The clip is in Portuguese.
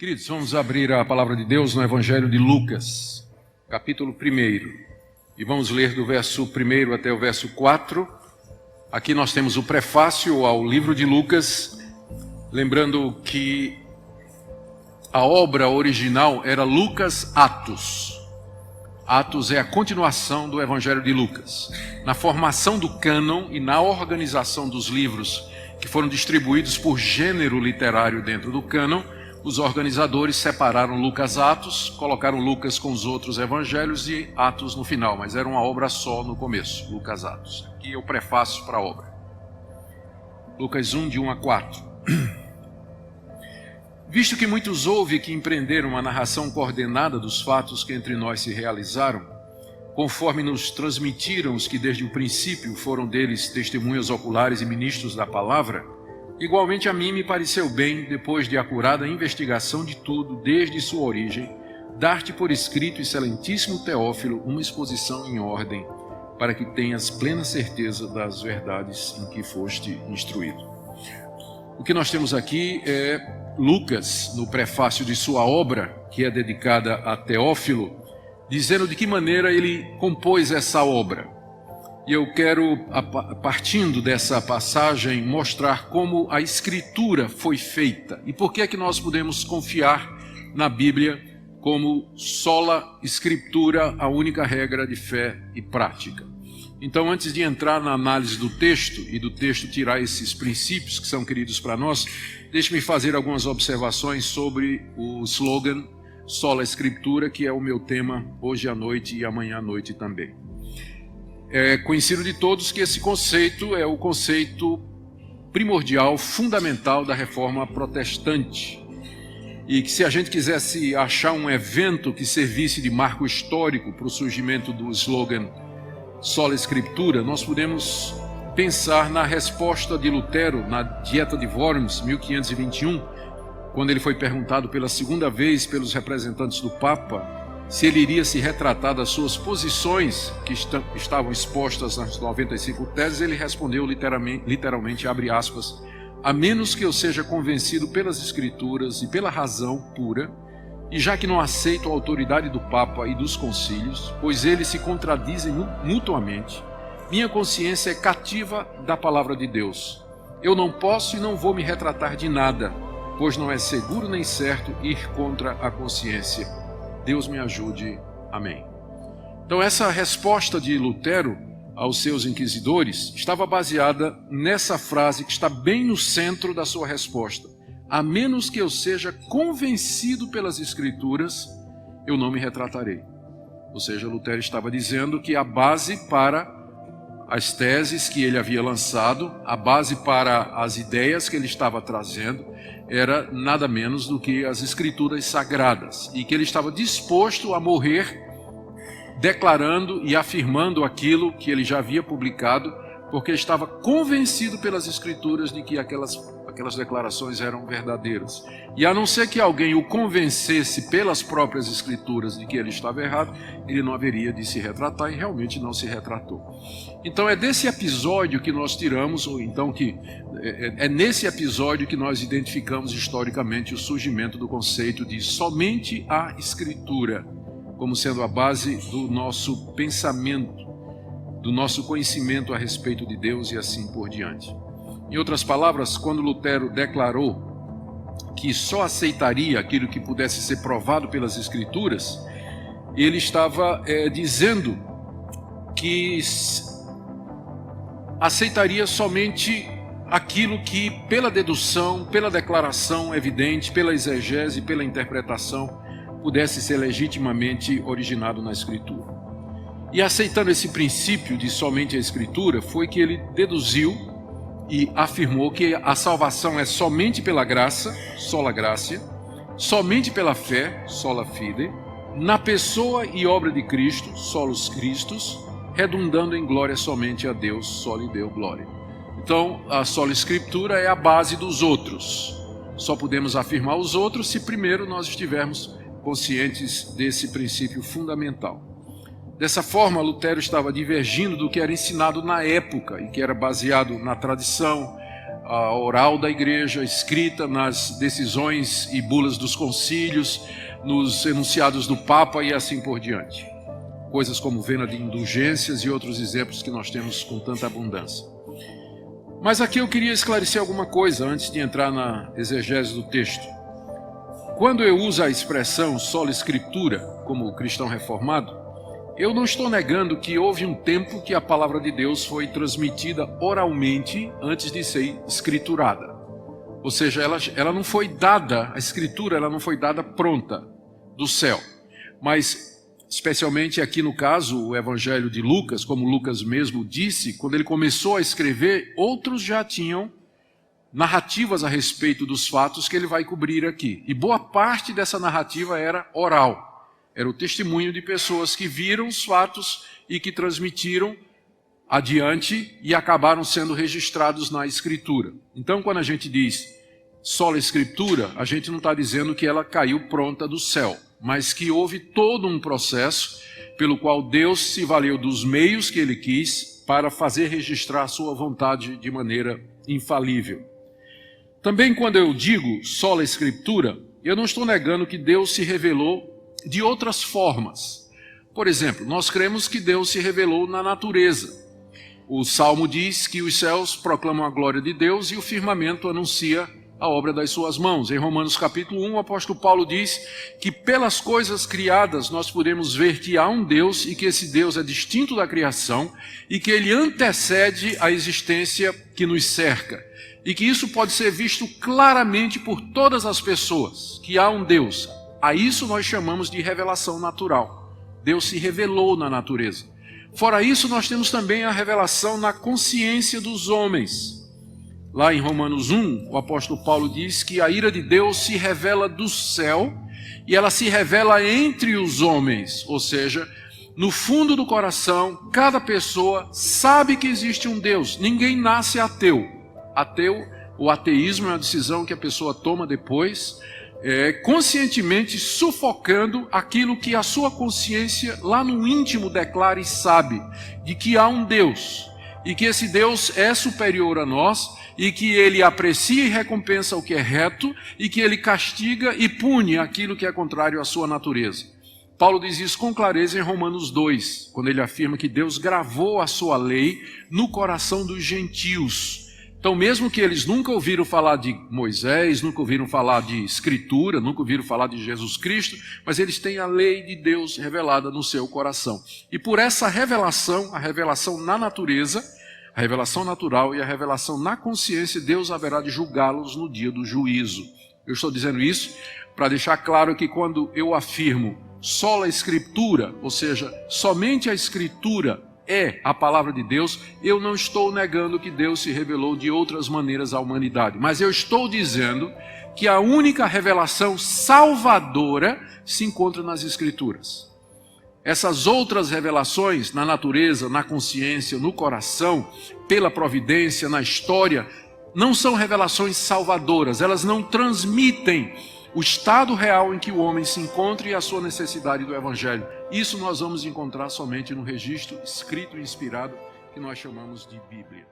Queridos, vamos abrir a palavra de Deus no Evangelho de Lucas, capítulo 1. E vamos ler do verso 1 até o verso 4. Aqui nós temos o prefácio ao livro de Lucas, lembrando que a obra original era Lucas Atos. Atos é a continuação do Evangelho de Lucas. Na formação do cânon e na organização dos livros que foram distribuídos por gênero literário dentro do cânon, os organizadores separaram Lucas Atos, colocaram Lucas com os outros evangelhos e Atos no final, mas era uma obra só no começo, Lucas Atos. Aqui é o prefácio para a obra. Lucas 1, de 1 a 4. Visto que muitos houve que empreenderam uma narração coordenada dos fatos que entre nós se realizaram, conforme nos transmitiram os que desde o princípio foram deles testemunhas oculares e ministros da palavra, igualmente a mim me pareceu bem, depois de acurada investigação de tudo, desde sua origem, dar-te por escrito, excelentíssimo Teófilo, uma exposição em ordem, para que tenhas plena certeza das verdades em que foste instruído. O que nós temos aqui é Lucas, no prefácio de sua obra, que é dedicada a Teófilo, dizendo de que maneira ele compôs essa obra. E eu quero, partindo dessa passagem, mostrar como a Escritura foi feita e por que é que nós podemos confiar na Bíblia como sola Escritura, a única regra de fé e prática. Então, antes de entrar na análise do texto e do texto tirar esses princípios que são queridos para nós, deixe-me fazer algumas observações sobre o slogan Sola Escritura, que é o meu tema hoje à noite e amanhã à noite também. É conhecido de todos que esse conceito é o conceito primordial, fundamental da reforma protestante. E que se a gente quisesse achar um evento que servisse de marco histórico para o surgimento do slogan Sola Escritura, nós podemos pensar na resposta de Lutero na Dieta de Worms, 1521, quando ele foi perguntado pela segunda vez pelos representantes do Papa se ele iria se retratar das suas posições que estavam expostas nas 95 teses. Ele respondeu literalmente, abre aspas, a menos que eu seja convencido pelas Escrituras e pela razão pura, e já que não aceito a autoridade do Papa e dos concílios, pois eles se contradizem mutuamente, minha consciência é cativa da palavra de Deus. Eu não posso e não vou me retratar de nada, pois não é seguro nem certo ir contra a consciência. Deus me ajude. Amém. Então essa resposta de Lutero aos seus inquisidores estava baseada nessa frase que está bem no centro da sua resposta. A menos que eu seja convencido pelas Escrituras, eu não me retratarei. Ou seja, Lutero estava dizendo que a base para as teses que ele havia lançado, a base para as ideias que ele estava trazendo, era nada menos do que as Escrituras sagradas, e que ele estava disposto a morrer declarando e afirmando aquilo que ele já havia publicado, porque estava convencido pelas Escrituras de que aquelas declarações eram verdadeiras. E a não ser que alguém o convencesse pelas próprias Escrituras de que ele estava errado, ele não haveria de se retratar, e realmente não se retratou. Então é desse episódio que nós tiramos, ou então que é nesse episódio que nós identificamos historicamente o surgimento do conceito de somente a Escritura, como sendo a base do nosso pensamento, do nosso conhecimento a respeito de Deus e assim por diante. Em outras palavras, quando Lutero declarou que só aceitaria aquilo que pudesse ser provado pelas Escrituras, ele estava dizendo que aceitaria somente aquilo que, pela dedução, pela declaração evidente, pela exegese, pela interpretação, pudesse ser legitimamente originado na Escritura. E aceitando esse princípio de somente a Escritura, foi que ele deduziu e afirmou que a salvação é somente pela graça, sola gratia, somente pela fé, sola fide, na pessoa e obra de Cristo, solus Christus, redundando em glória somente a Deus, soli Deo glória. Então, a sola Escritura é a base dos outros. Só podemos afirmar os outros se primeiro nós estivermos conscientes desse princípio fundamental. Dessa forma, Lutero estava divergindo do que era ensinado na época e que era baseado na tradição, oral da igreja, escrita nas decisões e bulas dos concílios, nos enunciados do Papa e assim por diante. Coisas como venda de indulgências e outros exemplos que nós temos com tanta abundância. Mas aqui eu queria esclarecer alguma coisa antes de entrar na exegese do texto. Quando eu uso a expressão sola escritura, como cristão reformado, eu não estou negando que houve um tempo que a palavra de Deus foi transmitida oralmente antes de ser escriturada. Ou seja, ela não foi dada, a escritura ela não foi dada pronta do céu. Mas, especialmente aqui no caso, o Evangelho de Lucas, como Lucas mesmo disse, quando ele começou a escrever, outros já tinham narrativas a respeito dos fatos que ele vai cobrir aqui. E boa parte dessa narrativa era oral. Era o testemunho de pessoas que viram os fatos e que transmitiram adiante e acabaram sendo registrados na Escritura. Então, quando a gente diz sola Escritura, a gente não está dizendo que ela caiu pronta do céu, mas que houve todo um processo pelo qual Deus se valeu dos meios que Ele quis para fazer registrar a sua vontade de maneira infalível. Também quando eu digo sola Escritura, eu não estou negando que Deus se revelou de outras formas. Por exemplo, nós cremos que Deus se revelou na natureza. O Salmo diz que os céus proclamam a glória de Deus e o firmamento anuncia a obra das suas mãos. Em Romanos capítulo 1, o apóstolo Paulo diz que pelas coisas criadas nós podemos ver que há um Deus e que esse Deus é distinto da criação e que ele antecede a existência que nos cerca. E que isso pode ser visto claramente por todas as pessoas, que há um Deus. A isso nós chamamos de revelação natural. Deus se revelou na natureza. Fora isso, nós temos também a revelação na consciência dos homens. Lá em Romanos 1, o apóstolo Paulo diz que a ira de Deus se revela do céu e ela se revela entre os homens. Ou seja, no fundo do coração, cada pessoa sabe que existe um Deus. Ninguém nasce ateu. O ateísmo é uma decisão que a pessoa toma depois, conscientemente sufocando aquilo que a sua consciência lá no íntimo declara e sabe, de que há um Deus, e que esse Deus é superior a nós, e que ele aprecia e recompensa o que é reto, e que ele castiga e pune aquilo que é contrário à sua natureza. Paulo diz isso com clareza em Romanos 2, quando ele afirma que Deus gravou a sua lei no coração dos gentios. Então, mesmo que eles nunca ouviram falar de Moisés, nunca ouviram falar de Escritura, nunca ouviram falar de Jesus Cristo, mas eles têm a lei de Deus revelada no seu coração. E por essa revelação, a revelação na natureza, a revelação natural e a revelação na consciência, Deus haverá de julgá-los no dia do juízo. Eu estou dizendo isso para deixar claro que quando eu afirmo sola Escritura, ou seja, somente a Escritura é a palavra de Deus, eu não estou negando que Deus se revelou de outras maneiras à humanidade, mas eu estou dizendo que a única revelação salvadora se encontra nas Escrituras. Essas outras revelações na natureza, na consciência, no coração, pela providência, na história, não são revelações salvadoras, elas não transmitem o estado real em que o homem se encontra e a sua necessidade do Evangelho. Isso nós vamos encontrar somente no registro escrito e inspirado que nós chamamos de Bíblia.